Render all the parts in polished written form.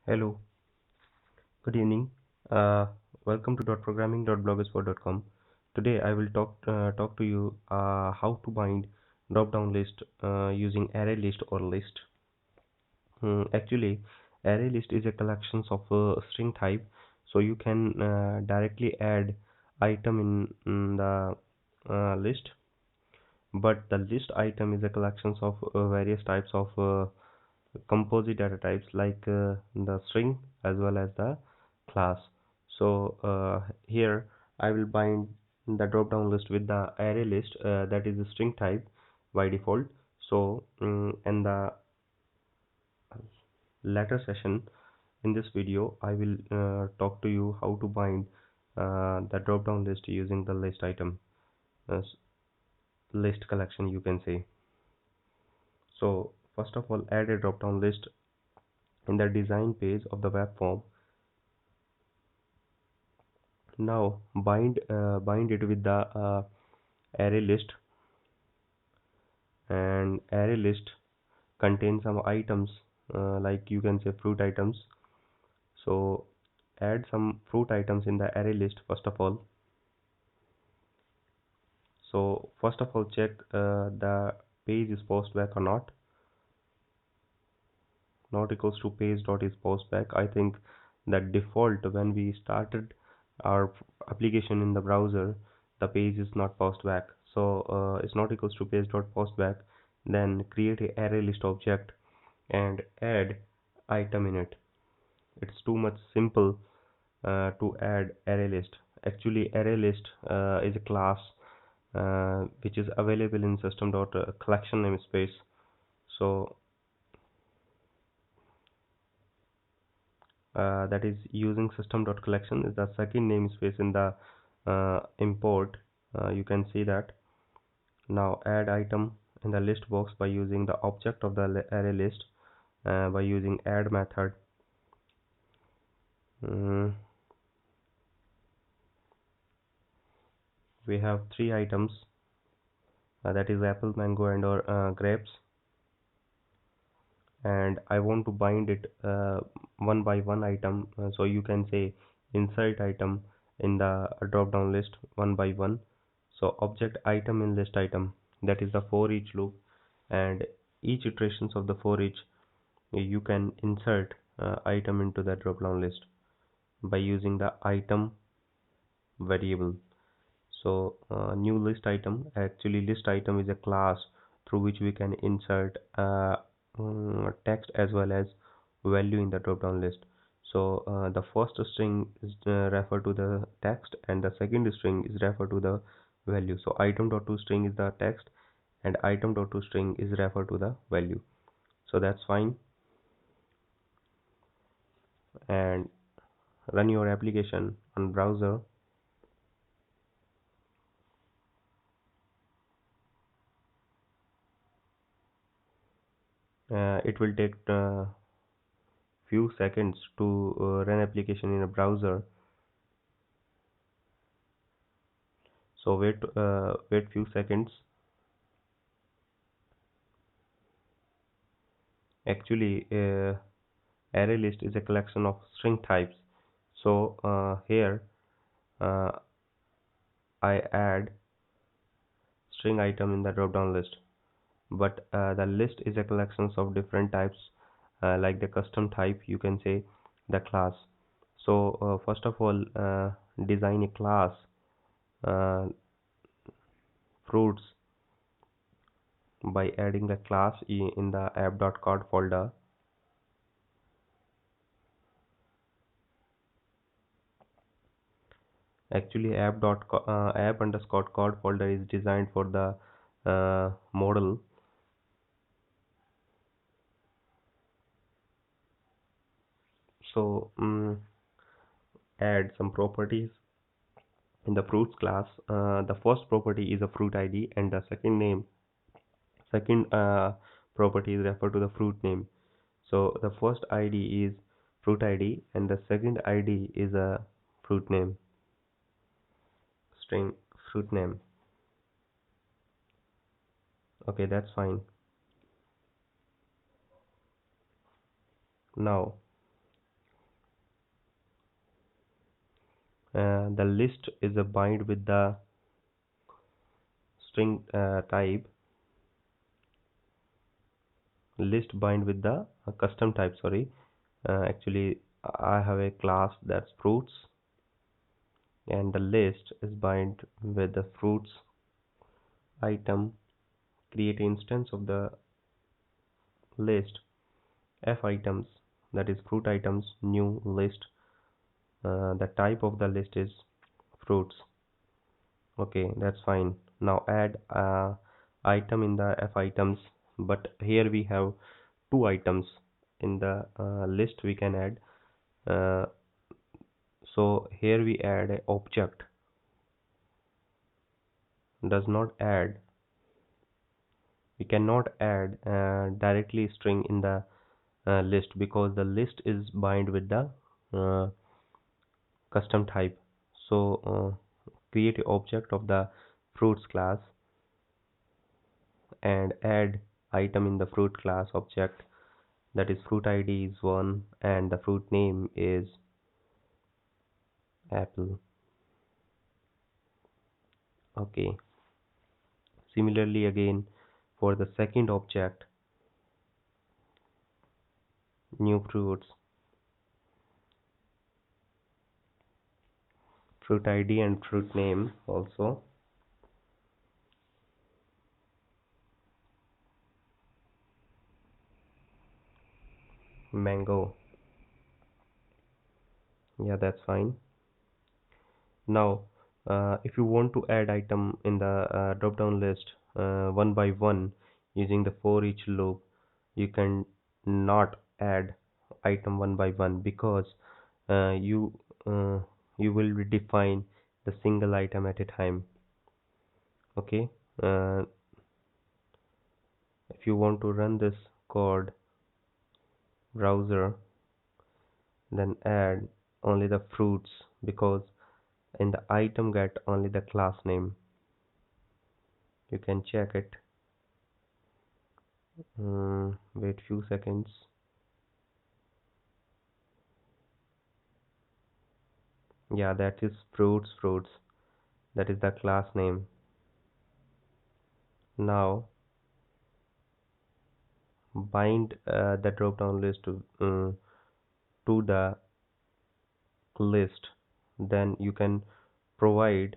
Hello, good evening. Uh, Welcome to .programming.blogspot.com. Today I will talk to you how to bind drop-down list using array list or list. Actually, array list is a collection of string type, so you can directly add item in the list. But the list item is a collection of various types of composite data types like the string as well as the class. So here I will bind the drop down list with the array list that is the string type by default. So in the later session in this video I will talk to you how to bind the drop down list using the list item list collection, you can say. So first of all, add a drop down list in the design page of the web form. Now bind it with the array list, and array list contains some items like you can say fruit items. So add some fruit items in the array list first of all. So first of all, check the page is post back or not equals to page dot is post back. I think that default when we started our application in the browser, the page is not post back. So it's not equals to page dot post back. Then create a array list object and add item in it. It's too much simple to add array list. Actually, array list is a class which is available in system dot collection namespace. So that is using system.collection is the second namespace in the import. You can see that. Now add item in the list box by using the object of the array list by using add method. Mm, we have three items, that is apple, mango, and or grapes, and I want to bind it one by one item. So you can say insert item in the drop down list one by one. So object item in list item, that is the for each loop, and each iterations of the for each you can insert item into the drop down list by using the item variable. So new list item, actually list item is a class through which we can insert text as well as value in the drop down list. So the first string is refer to the text and the second string is refer to the value. So item.toString is the text and item.toString is refer to the value. So that's fine, and run your application on browser. It will take few seconds to run application in a browser. So wait few seconds. Actually array list is a collection of string types. So here uh, I add string item in the drop down list, but the list is a collection of different types like the custom type, you can say the class. So first of all, design a class uh, fruits by adding the class in the app.code folder. Actually app underscore code folder is designed for the model. So add some properties in the fruits class. The first property is a fruit id and the second property is refer to the fruit name. So the first id is fruit id and the second id is a fruit name, string fruit name. Okay, that's fine. Now The list is a bind with the string type. List bind with the custom type, sorry. Actually I have a class that's fruits, and the list is bind with the fruits item. Create instance of the list f items, that is fruit items, new list. The type of the list is fruits. Okay, that's fine. Now add item in the f items, but here we have two items in the list we can add. uh, so here we add a object. Does not add, we cannot add directly string in the list, because the list is bind with the uh, custom type. So create a object of the fruits class and add item in the fruit class object, that is fruit id is 1 and the fruit name is apple. Okay, similarly again for the second object, new fruits, fruit id and fruit name also. Mango. Yeah, that's fine. Now if you want to add item in the drop down list one by one using the for each loop, you can not add item one by one, because uh, you uh, you will redefine the single item at a time. Okay, uh, if you want to run this code browser, then add only the fruits, because in the item get only the class name. You can check it. Wait few seconds. Yeah, that is fruits, that is the class name. Now bind the drop down list to the list, then you can provide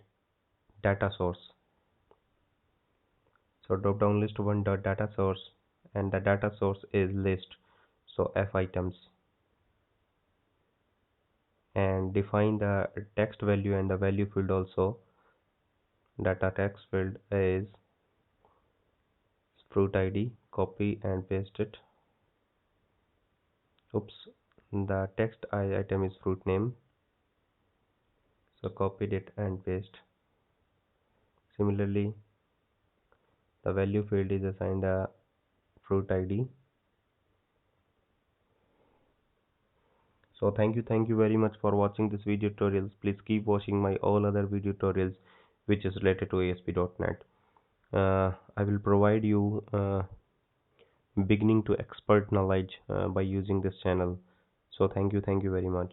data source. So drop down list one dot data source, and the data source is list, so f items, and define the text value and the value field also. Data text field is fruit id, copy and paste it. Oops, the text item is fruit name, so copied it and paste. Similarly, the value field is assigned a fruit id. So thank you very much for watching this video tutorials. Please keep watching my all other video tutorials which is related to ASP.NET. I will provide you beginning to expert knowledge by using this channel. So thank you very much.